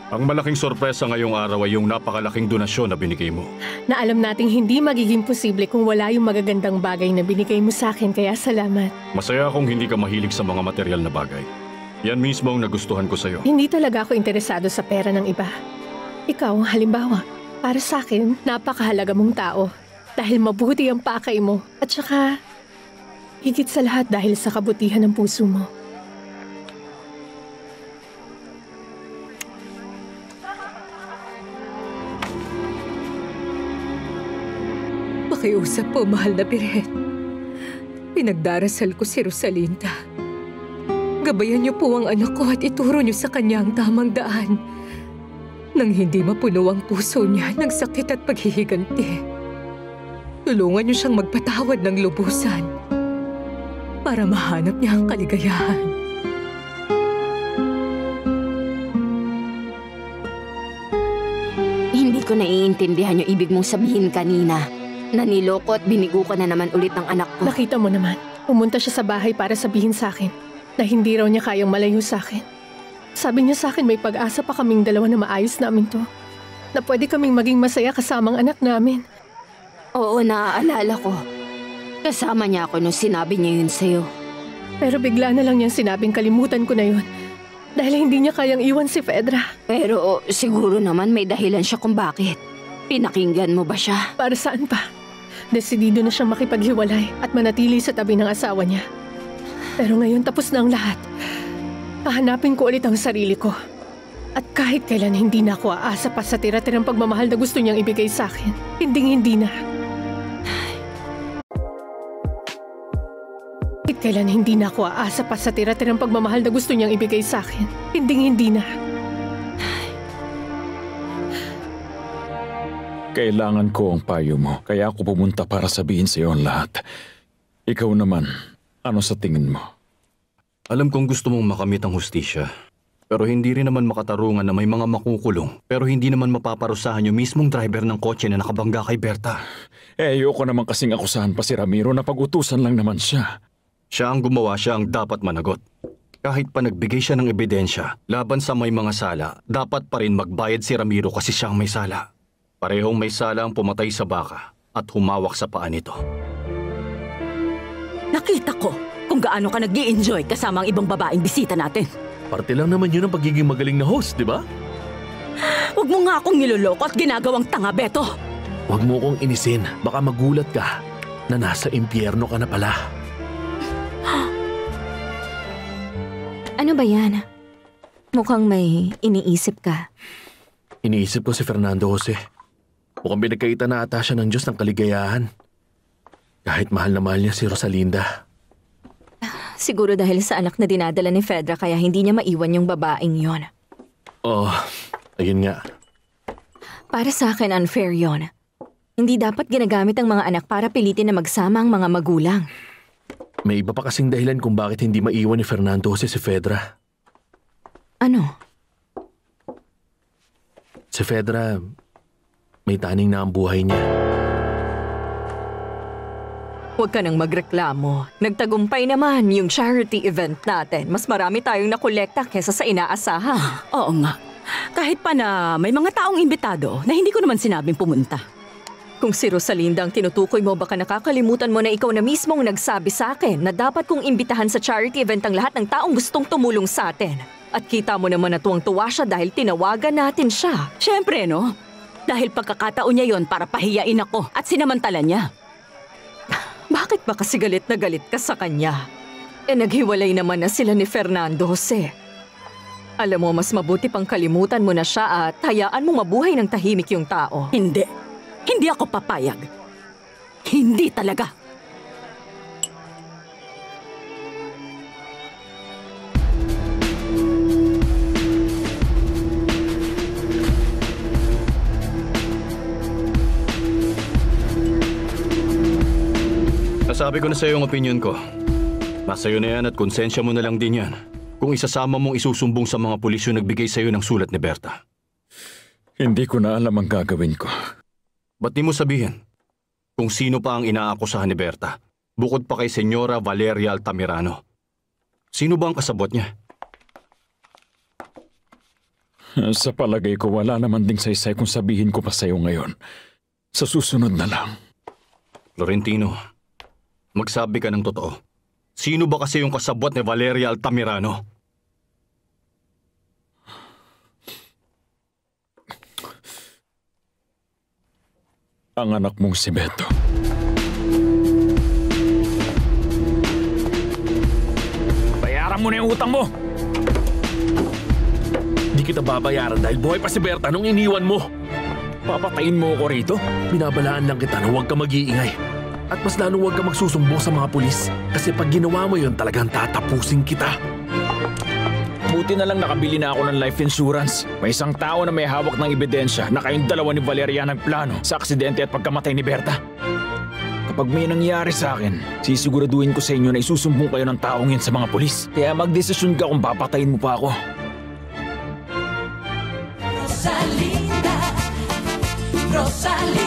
Ang malaking sorpresa ngayong araw ay yung napakalaking donasyon na binigay mo. Na alam nating hindi magiging posible kung wala yung magagandang bagay na binigay mo sa akin, kaya salamat. Masaya akong hindi ka mahilig sa mga material na bagay. Yan mismo ang nagustuhan ko sa'yo. Hindi talaga ako interesado sa pera ng iba. Ikaw, halimbawa, para sa akin, napakahalaga mong tao. Dahil mabuti ang pakay mo. At saka, higit sa lahat dahil sa kabutihan ng puso mo. Pakiusap po, mahal na Birhen. Pinagdarasal ko si Rosalinda. Gabayan niyo po ang anak ko at ituro niyo sa kanya ang tamang daan. Nang hindi mapuno ang puso niya ng sakit at paghihiganti. Tulungan niyo siyang magpatawad ng lubusan para mahanap niya ang kaligayahan. Hindi ko naiintindihan yung ibig mong sabihin kanina. Naniloko at binigo ka na naman ulit ng anak ko. Nakita mo naman, pumunta siya sa bahay para sabihin sa akin na hindi raw niya kayang malayo sa akin. Sabi niya sa akin may pag-asa pa kaming dalawa na maayos namin to. Na pwede kaming maging masaya kasamang anak namin. Oo, naaalala ko. Kasama niya ako nung sinabi niya yun sa'yo. Pero bigla na lang niyang sinabing kalimutan ko na yun. Dahil hindi niya kayang iwan si Fedra. Pero siguro naman may dahilan siya kung bakit. Pinakinggan mo ba siya? Para saan pa? Desidido na siyang makipaghiwalay at manatili sa tabi ng asawa niya. Pero ngayon tapos na ang lahat. Hahanapin ko ulit ang sarili ko. At kahit kailan hindi na ako aasa pa sa tira-tirang pagmamahal na gusto niyang ibigay sa akin. Hindi na. Kahit kailan hindi na ako aasa pa sa tira-tirang pagmamahal na gusto niyang ibigay sa akin. Hindi na. Kailangan ko ang payo mo, kaya ako pumunta para sabihin sa iyo ang lahat. Ikaw naman, ano sa tingin mo? Alam kong gusto mong makamit ang hustisya. Pero hindi rin naman makatarungan na may mga makukulong. Pero hindi naman mapaparusahan yung mismong driver ng kotse na nakabangga kay Berta. Ayoko naman kasing akusahan pa si Ramiro na pag-utusan lang naman siya. Siya ang gumawa, siya ang dapat managot. Kahit pa nagbigay siya ng ebidensya laban sa may mga sala, dapat pa rin magbayad si Ramiro kasi siya ang may sala. Parehong may sala ang pumatay sa baka at humawak sa paa nito. Nakita ko kung gaano ka nag-i-enjoy kasama ang ibang babaeng bisita natin. Parte lang naman yun ang pagiging magaling na host, di ba? Huwag mo nga akong niloloko at ginagawang tanga, Beto. Huwag mo kong inisin. Baka magulat ka na nasa impyerno ka na pala. Ano ba yan? Mukhang may iniisip ka. Iniisip ko si Fernando Jose. Mukhang binagkaita na ata siya ng Diyos ng kaligayahan. Kahit mahal na mahal niya si Rosalinda. Siguro dahil sa anak na dinadala ni Fedra kaya hindi niya maiwan yung babaeng yon. Oh, ayun nga. Para sa akin unfair yon. Hindi dapat ginagamit ang mga anak para pilitin na magsama ang mga magulang. May iba pa kasing dahilan kung bakit hindi maiwan ni Fernando Jose si Fedra. Ano? Si Fedra, may taning na ang buhay niya. Huwag ka nang magreklamo. Nagtagumpay naman yung charity event natin. Mas marami tayong nakolekta kesa sa inaasahan. Oo nga. Kahit pa na may mga taong imbitado na hindi ko naman sinabing pumunta. Kung si Rosalinda ang tinutukoy mo, baka nakakalimutan mo na ikaw na mismong nagsabi sa akin na dapat kong imbitahan sa charity event ang lahat ng taong gustong tumulong sa atin. At kita mo naman na tuwang-tuwa siya dahil tinawagan natin siya. Siyempre, no? Dahil pagkakataon niya yon para pahiyain ako at sinamantala niya. Bakit ba kasi galit na galit ka sa kanya? Naghiwalay naman na sila ni Fernando Jose. Alam mo, mas mabuti pang kalimutan mo na siya at hayaan mo mabuhay ng tahimik yung tao. Hindi. Hindi ako papayag. Hindi talaga. Nasabi ko na sa'yo ang opinion ko. Nasa iyo na yan at konsensya mo na lang din yan. Kung isasama mong isusumbong sa mga pulis yung nagbigay sa'yo ng sulat ni Berta. Hindi ko na alam ang gagawin ko. Ba't di mo sabihin kung sino pa ang inaakusahan ni Berta, bukod pa kay Senyora Valeria Altamirano? Sino ba ang kasabot niya? Sa palagay ko, wala naman ding saysay kung sabihin ko pa sa'yo ngayon. Sa susunod na lang. Florentino, magsabi ka ng totoo. Sino ba kasi yung kasabwat ni Valeria Altamirano? Ang anak mong si Beto. Bayaran mo na yung utang mo! Di kita babayaran dahil buhay pa si Berta nung iniwan mo. Papatayin mo ako rito? Binabalaan lang kita na huwag ka mag-iingay. At mas lalo huwag ka magsusumbong sa mga pulis. Kasi pag ginawa mo yun, talagang tatapusin kita. Buti na lang nakabili na ako ng life insurance. May isang tao na may hawak ng ebidensya na kayong dalawa ni Valeria nagplano sa aksidente at pagkamatay ni Berta. Kapag may nangyari sa akin, sisiguraduhin ko sa inyo na isusumbong kayo ng taong yun sa mga pulis. Kaya magdesisyon ka kung papatayin mo pa ako. Rosalinda, Rosalinda.